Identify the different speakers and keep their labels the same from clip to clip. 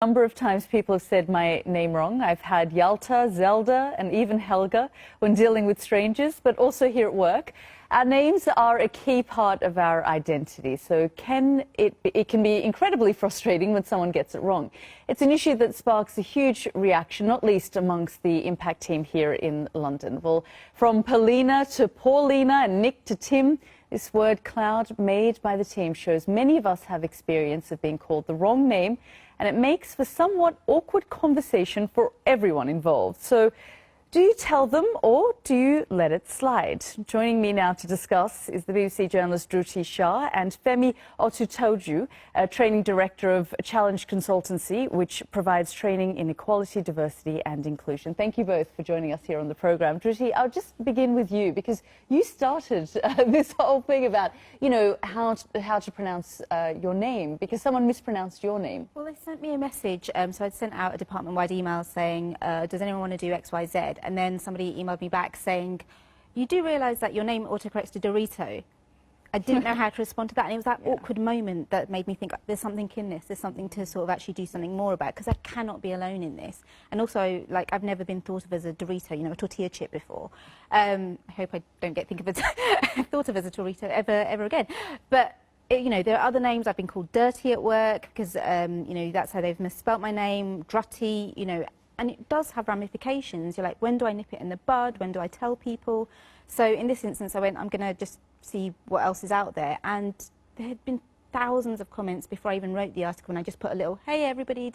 Speaker 1: Number of times people have said my name wrong. I've had Yalta, Zelda, and even Helga when dealing with strangers, but also here at work. Our names are a key part of our identity, so it can be incredibly frustrating when someone gets it wrong. It's an issue that sparks a huge reaction, not least amongst the Impact team here in London. Well, from Paulina to Paulina and Nick to Tim, this word cloud made by the team shows many of us have experience of being called the wrong name, and it makes for somewhat awkward conversation for everyone involved. So, do you tell them or do you let it slide? Joining me now to discuss is the BBC journalist Dhruti Shah and Femi Otutoju, training director of Challenge Consultancy, which provides training in equality, diversity and inclusion. Thank you both for joining us here on the programme. Dhruti, I'll just begin with you because you started this whole thing about, you know, how to pronounce your name because someone mispronounced your name.
Speaker 2: Well, they sent me a message, so I'd sent out a department-wide email saying, does anyone want to do X, Y, Z? And then somebody emailed me back saying, you do realise that your name autocorrects to Dorito. I didn't know how to respond to that, and it was that awkward moment that made me think there's something in this, there's something to sort of actually do something more about, because I cannot be alone in this. And also, like, I've never been thought of as a Dorito, you know, a tortilla chip before. I hope I don't get thought of as a Dorito ever again. But you know, there are other names. I've been called dirty at work because, you know, that's how they've misspelt my name, drutty, you know, and it does have ramifications. You're like, when do I nip it in the bud? When do I tell people? So in this instance, I went, I'm going to just see what else is out there. And there had been thousands of comments before I even wrote the article, and I just put a little, hey, everybody,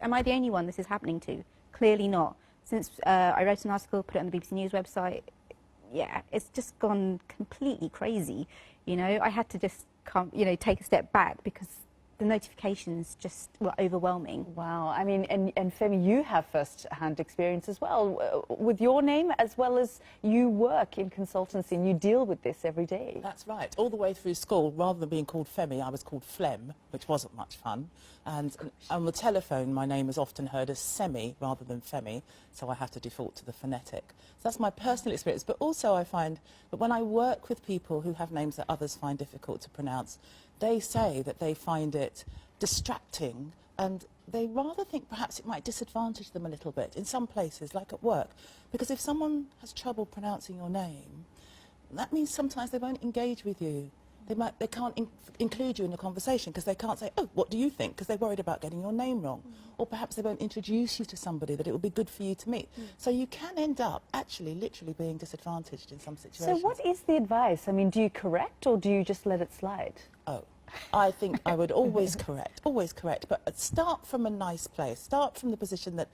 Speaker 2: am I the only one this is happening to? Clearly not. Since I wrote an article, put it on the BBC News website, yeah, it's just gone completely crazy. You know, I had to just, you know, take a step back because the notifications just were overwhelming.
Speaker 1: Wow. I mean, and Femi, you have first-hand experience as well with your name, as well as you work in consultancy and you deal with this every day.
Speaker 3: That's right. All the way through school, rather than being called Femi, I was called Flem, which wasn't much fun. And on the telephone, my name is often heard as Semi rather than Femi, so I have to default to the phonetic. So that's my personal experience. But also I find that when I work with people who have names that others find difficult to pronounce, they say that they find it distracting and they rather think perhaps it might disadvantage them a little bit in some places, like at work. Because if someone has trouble pronouncing your name, that means sometimes they won't engage with you. They can't include you in the conversation because they can't say, oh, what do you think? Because they're worried about getting your name wrong. Or perhaps they won't introduce you to somebody that it would be good for you to meet. So you can end up actually literally being disadvantaged in some situations.
Speaker 1: So what is the advice? I mean, do you correct or do you just let it slide?
Speaker 3: Oh, I think I would always correct, but start from a nice place. Start from the position that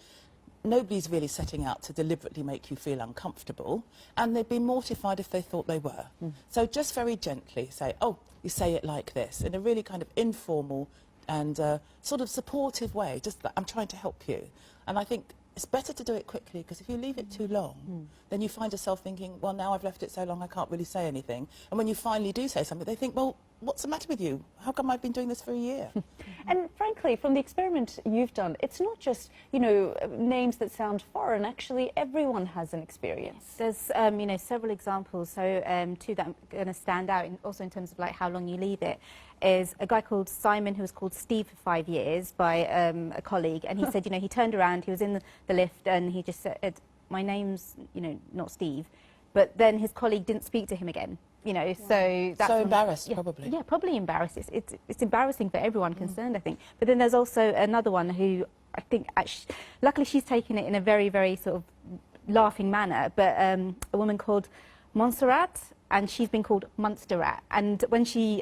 Speaker 3: nobody's really setting out to deliberately make you feel uncomfortable, and they'd be mortified if they thought they were. So just very gently say, oh, you say it like this, in a really kind of informal and sort of supportive way, just that I'm trying to help you. And I think it's better to do it quickly, because if you leave it too long, then you find yourself thinking, well, now I've left it so long I can't really say anything. And when you finally do say something, they think, well, what's the matter with you? How come I've been doing this for a year?
Speaker 1: And frankly, from the experiment you've done, it's not just, you know, names that sound foreign. Actually, everyone has an experience.
Speaker 2: There's, you know, several examples. So two that I'm going to stand out, also in terms of like how long you leave it, is a guy called Simon who was called Steve for 5 years by a colleague, and he said, you know, he turned around, he was in the lift, and he just said, my name's, you know, not Steve. But then his colleague didn't speak to him again. You know, so that's...
Speaker 3: So embarrassed,
Speaker 2: yeah,
Speaker 3: probably.
Speaker 2: Yeah, probably embarrassed. It's embarrassing for everyone concerned, I think. But then there's also another one who I think, actually, luckily she's taken it in a very, very sort of laughing manner, but a woman called Montserrat, and she's been called Monsterrat. And when she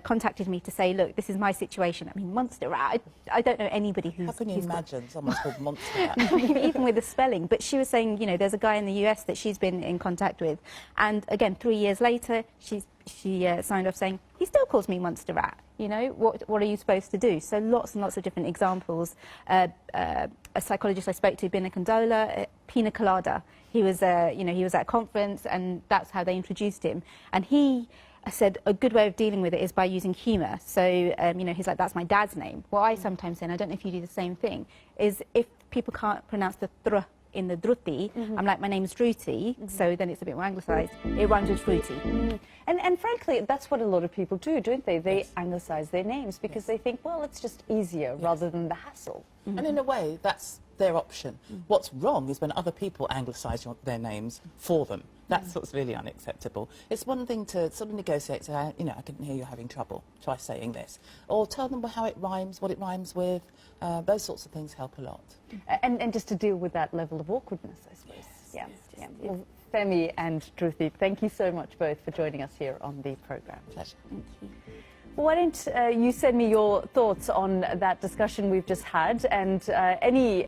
Speaker 2: contacted me to say, look, this is my situation, I mean, Monsterrat, I don't know anybody who's...
Speaker 3: How can you imagine someone's called Monsterrat?
Speaker 2: Even with the spelling. But she was saying, you know, there's a guy in the US that she's been in contact with. And again, 3 years later, she signed off saying, he still calls me Monsterrat. You know, what are you supposed to do? So lots and lots of different examples. A psychologist I spoke to, Bina Condola, Pina Colada. He was, you know, he was at a conference, and that's how they introduced him. And he said a good way of dealing with it is by using humour. So, you know, he's like, that's my dad's name. What I sometimes say, and I don't know if you do the same thing, is if people can't pronounce the thr in the Druti, I'm like, my name's Druti, so then it's a bit more anglicised. It rhymes with fruity.
Speaker 1: And frankly, that's what a lot of people do, don't they? They anglicise their names because they think, well, it's just easier rather than the hassle.
Speaker 3: And in a way, that's their option. What's wrong is when other people anglicise their names for them. That's what's really unacceptable. It's one thing to sort of negotiate, say, you know, I can hear you're having trouble. Try saying this. Or tell them how it rhymes, what it rhymes with. Those sorts of things help a lot.
Speaker 1: And just to deal with that level of awkwardness, I suppose. Yeah. Well, Femi and Druti, thank you so much both for joining us here on the programme.
Speaker 3: Pleasure.
Speaker 2: Thank you.
Speaker 1: Why don't you send me your thoughts on that discussion we've just had, and any